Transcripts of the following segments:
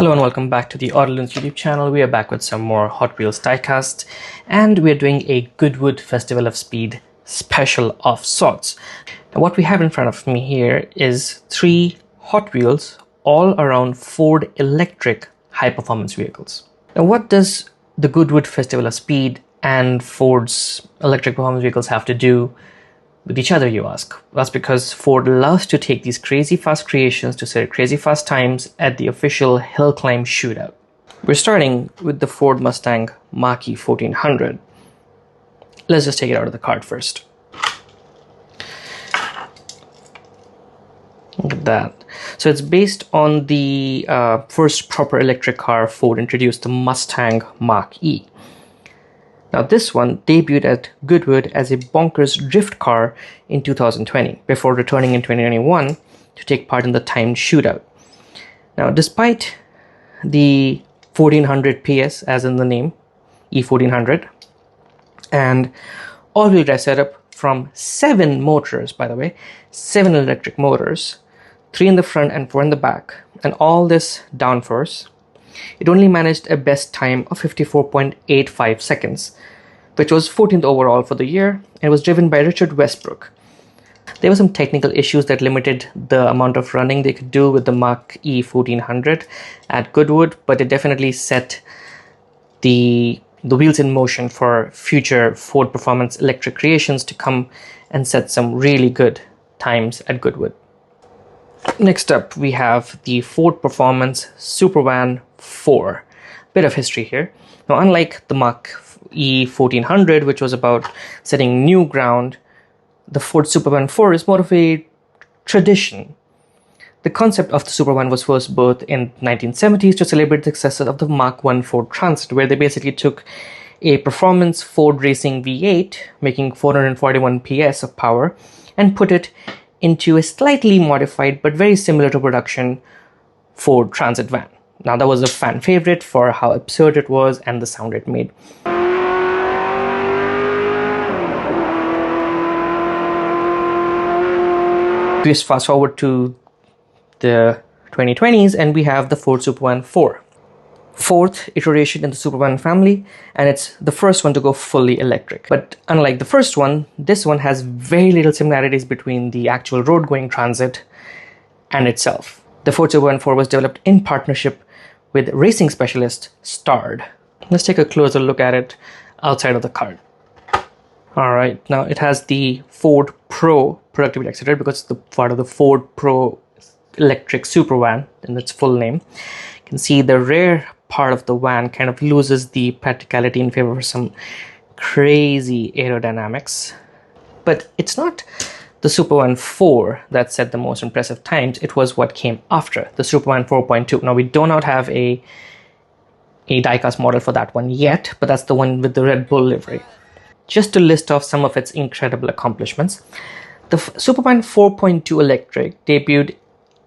Hello and welcome back to the Autoloons YouTube channel. We are back with some more Hot Wheels Diecast, and we are doing a Goodwood Festival of Speed special of sorts. Now what we have in front of me here is 3 Hot Wheels all around Ford electric high-performance vehicles. Now what does the Goodwood Festival of Speed and Ford's electric performance vehicles have to do with each other, you ask? That's because Ford loves to take these crazy fast creations to set crazy fast times at the official hill climb shootout. We're starting with the Ford Mustang Mach e-1400. Let's just take it out of the cart first. Look at that. So it's based on the first proper electric car Ford introduced, the Mustang Mach E. Now this one debuted at Goodwood as a bonkers drift car in 2020 before returning in 2021 to take part in the timed shootout. Now despite the 1400 PS as in the name, e-1400, and all-wheel drive setup from 7 motors, by the way, 7 electric motors, 3 in the front and 4 in the back, and all this downforce, it only managed a best time of 54.85 seconds, which was 14th overall for the year, and was driven by Richard Westbrook. There were some technical issues that limited the amount of running they could do with the Mach e-1400 at Goodwood, but it definitely set the wheels in motion for future Ford Performance electric creations to come and set some really good times at Goodwood. Next up, we have the Ford Performance Supervan 4. Bit of history here. Now, unlike the Mach e-1400, which was about setting new ground, the Ford Supervan 4 is more of a tradition. The concept of the Supervan was first birthed in the 1970s to celebrate the success of the Mach 1 Ford Transit, where they basically took a performance Ford Racing V8, making 441 PS of power, and put it into a slightly modified but very similar to production Ford Transit van. Now that was a fan favorite for how absurd it was and the sound it made. We just fast forward to the 2020s and we have the Ford Supervan 4. 4th iteration in the Supervan family, and it's the first one to go fully electric. But unlike the first one, this one has very little similarities between the actual road-going Transit and itself. The Ford Supervan 4 was developed in partnership with racing specialist Starred. Let's take a closer look at it outside of the cart. Alright, now it has the Ford Pro productivity accelerator because it's the part of the Ford Pro electric Supervan in its full name. You can see the rear part of the van kind of loses the practicality in favor of some crazy aerodynamics. But it's not the Supervan 4 that set the most impressive times, it was what came after, the Supervan 4.2. Now we do not have a diecast model for that one yet, but that's the one with the Red Bull livery. Just to list off some of its incredible accomplishments, the Supervan 4.2 electric debuted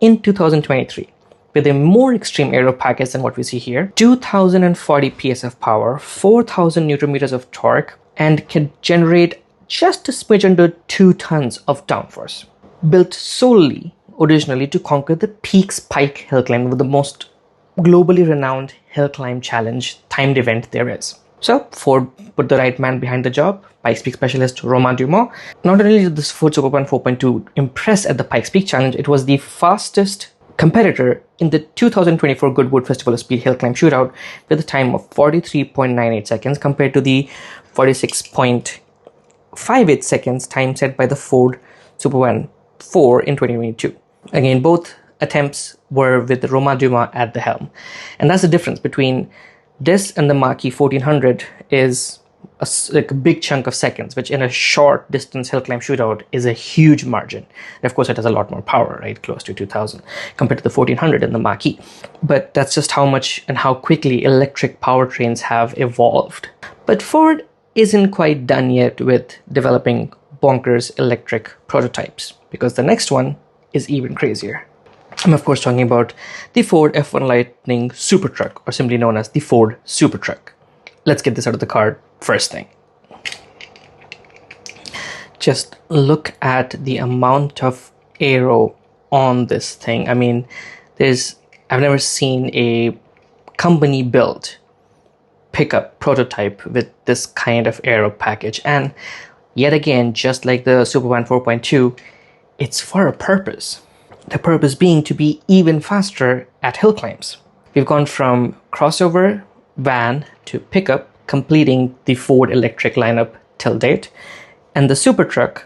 in 2023 with a more extreme aero package than what we see here, 2040 PS of power, 4000 Newton meters of torque, and can generate just a smidge under 2 tons of downforce. Built solely originally to conquer the Peaks Pike hill climb, with the most globally renowned hill climb challenge timed event there is. So Ford put the right man behind the job, Pikes Peak specialist Romain Dumas. Not only did this Ford Supervan 4.2 impress at the Pikes Peak challenge, it was the fastest competitor in the 2024 Goodwood Festival of Speed hill climb shootout with a time of 43.98 seconds compared to the 46.58 seconds time set by the Ford Supervan 4 in 2022. Again, both attempts were with Romain Dumas at the helm. And that's the difference between this and the Mach e-1400 is like a big chunk of seconds, which in a short distance hill climb shootout is a huge margin. And of course, it has a lot more power, right? Close to 2000 compared to the 1400 in the Mach E. But that's just how much and how quickly electric powertrains have evolved. But Ford isn't quite done yet with developing bonkers electric prototypes, because the next one is even crazier. I'm of course talking about the Ford F1 Lightning Supertruck, or simply known as the Ford Supertruck. Let's get this out of the cart first thing. Just look at the amount of aero on this thing. I mean, there's I've never seen a company built pickup prototype with this kind of aero package. And yet again, just like the Supervan 4.2, it's for a purpose. The purpose being to be even faster at hill climbs. We've gone from crossover, van to pickup, completing the Ford electric lineup till date. And the Supertruck,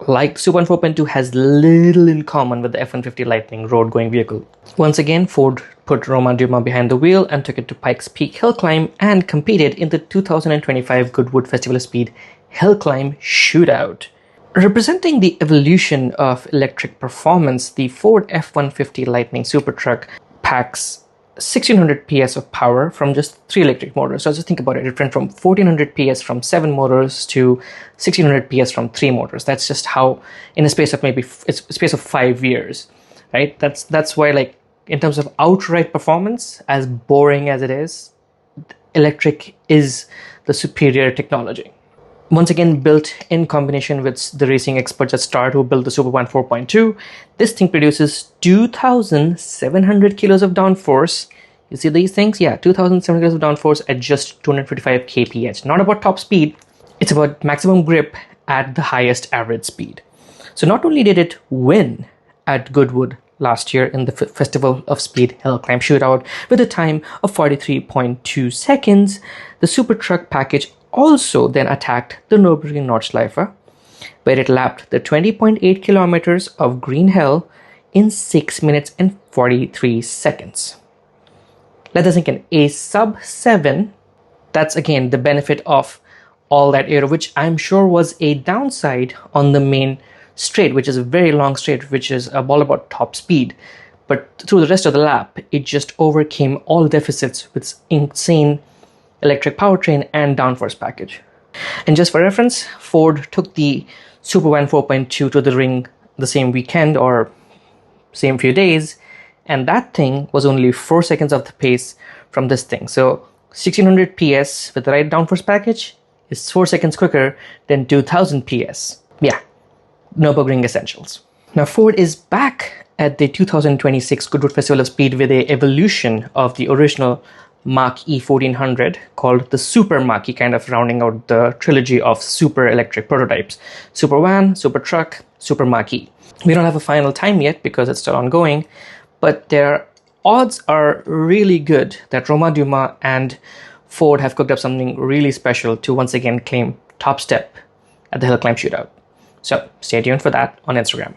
like Supervan 4.2, has little in common with the F-150 Lightning road-going vehicle. Once again, Ford put Romain Dumas behind the wheel and took it to Pikes Peak hill climb and competed in the 2025 Goodwood Festival of Speed hill climb shootout. Representing the evolution of electric performance, the Ford F-150 Lightning Supertruck packs 1600 PS of power from just 3 electric motors. So just think about it. It went from 1400 PS from 7 motors to 1600 PS from 3 motors. That's just how, in a space of maybe space of 5 years, right? That's why, like, in terms of outright performance, as boring as it is, electric is the superior technology. Once again, built in combination with the racing experts at Start who built the Supervan 4.2, this thing produces 2,700 kilos of downforce. You see these things? Yeah, 2,700 kilos of downforce at just 255 kph. Not about top speed, it's about maximum grip at the highest average speed. So not only did it win at Goodwood last year in the Festival of Speed hill climb shootout with a time of 43.2 seconds, the Supertruck package also then attacked the Nürburgring Nordschleife, where it lapped the 20.8 kilometers of green hell in 6 minutes and 43 seconds. Let us think in a sub 7, that's again the benefit of all that aero, which I'm sure was a downside on the main straight, which is a very long straight, which is all about top speed. But through the rest of the lap, it just overcame all deficits with insane electric powertrain and downforce package. And just for reference, Ford took the Supervan 4.2 to the ring the same weekend or same few days, and that thing was only 4 seconds off the pace from this thing. So 1600 PS with the right downforce package is 4 seconds quicker than 2000 PS. Yeah, Nürburgring essentials. Now Ford is back at the 2026 Goodwood Festival of Speed with an evolution of the original Mach e-1400 called the Super Mach, kind of rounding out the trilogy of super electric prototypes. Supervan, Supertruck, Super Mach E. We don't have a final time yet because it's still ongoing, but their odds are really good that Romain Dumas and Ford have cooked up something really special to once again claim top step at the hill climb shootout. So stay tuned for that on Instagram.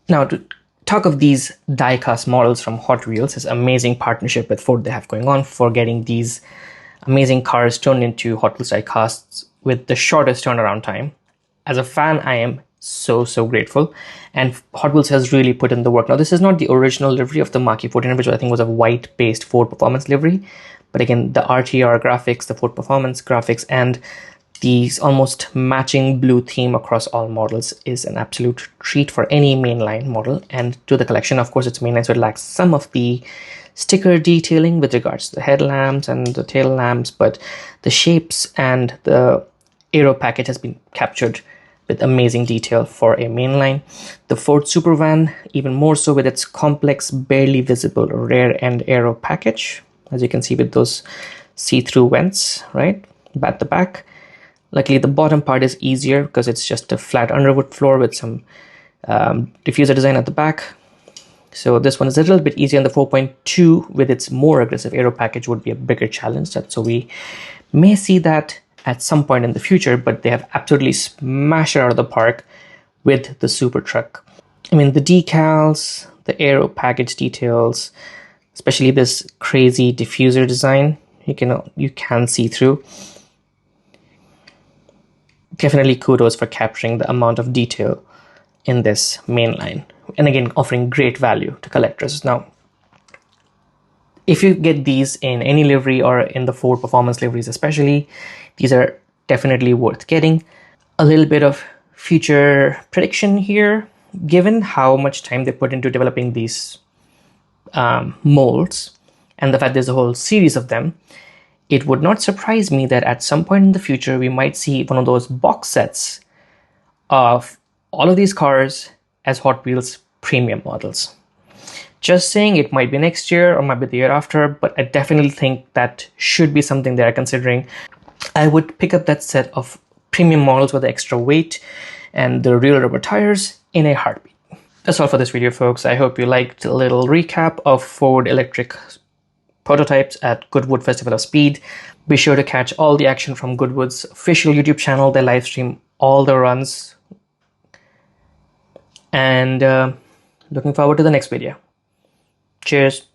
Now, to talk of these diecast models from Hot Wheels, this amazing partnership with Ford they have going on for getting these amazing cars turned into Hot Wheels diecasts with the shortest turnaround time. As a fan, I am so grateful, and Hot Wheels has really put in the work. Now, this is not the original livery of the Mach E-1400, which I think was a white-based Ford Performance livery, but again, the RTR graphics, the Ford Performance graphics, and the almost matching blue theme across all models is an absolute treat for any mainline model. And to the collection, of course, it's mainline, so it lacks some of the sticker detailing with regards to the headlamps and the tail lamps, but the shapes and the aero package has been captured with amazing detail for a mainline. The Ford Supervan, even more so with its complex, barely visible rear end aero package, as you can see with those see-through vents, right, at the back. Luckily, the bottom part is easier because it's just a flat underwood floor with some diffuser design at the back. So this one is a little bit easier, and the 4.2 with its more aggressive aero package would be a bigger challenge. So we may see that at some point in the future, but they have absolutely smashed it out of the park with the Supertruck. I mean, the decals, the aero package details, especially this crazy diffuser design, you can see through. Definitely kudos for capturing the amount of detail in this mainline, and again offering great value to collectors. Now, if you get these in any livery or in the Ford Performance liveries especially, these are definitely worth getting. A little bit of future prediction here, given how much time they put into developing these molds and the fact there's a whole series of them, it would not surprise me that at some point in the future we might see one of those box sets of all of these cars as Hot Wheels premium models. Just saying, it might be next year or might be the year after, but I definitely think that should be something they are considering. I would pick up that set of premium models with the extra weight and the real rubber tires in a heartbeat. That's all for this video, folks. I hope you liked a little recap of Ford electric prototypes at Goodwood Festival of Speed. Be sure to catch all the action from Goodwood's official YouTube channel. They live stream all the runs. And looking forward to the next video. Cheers.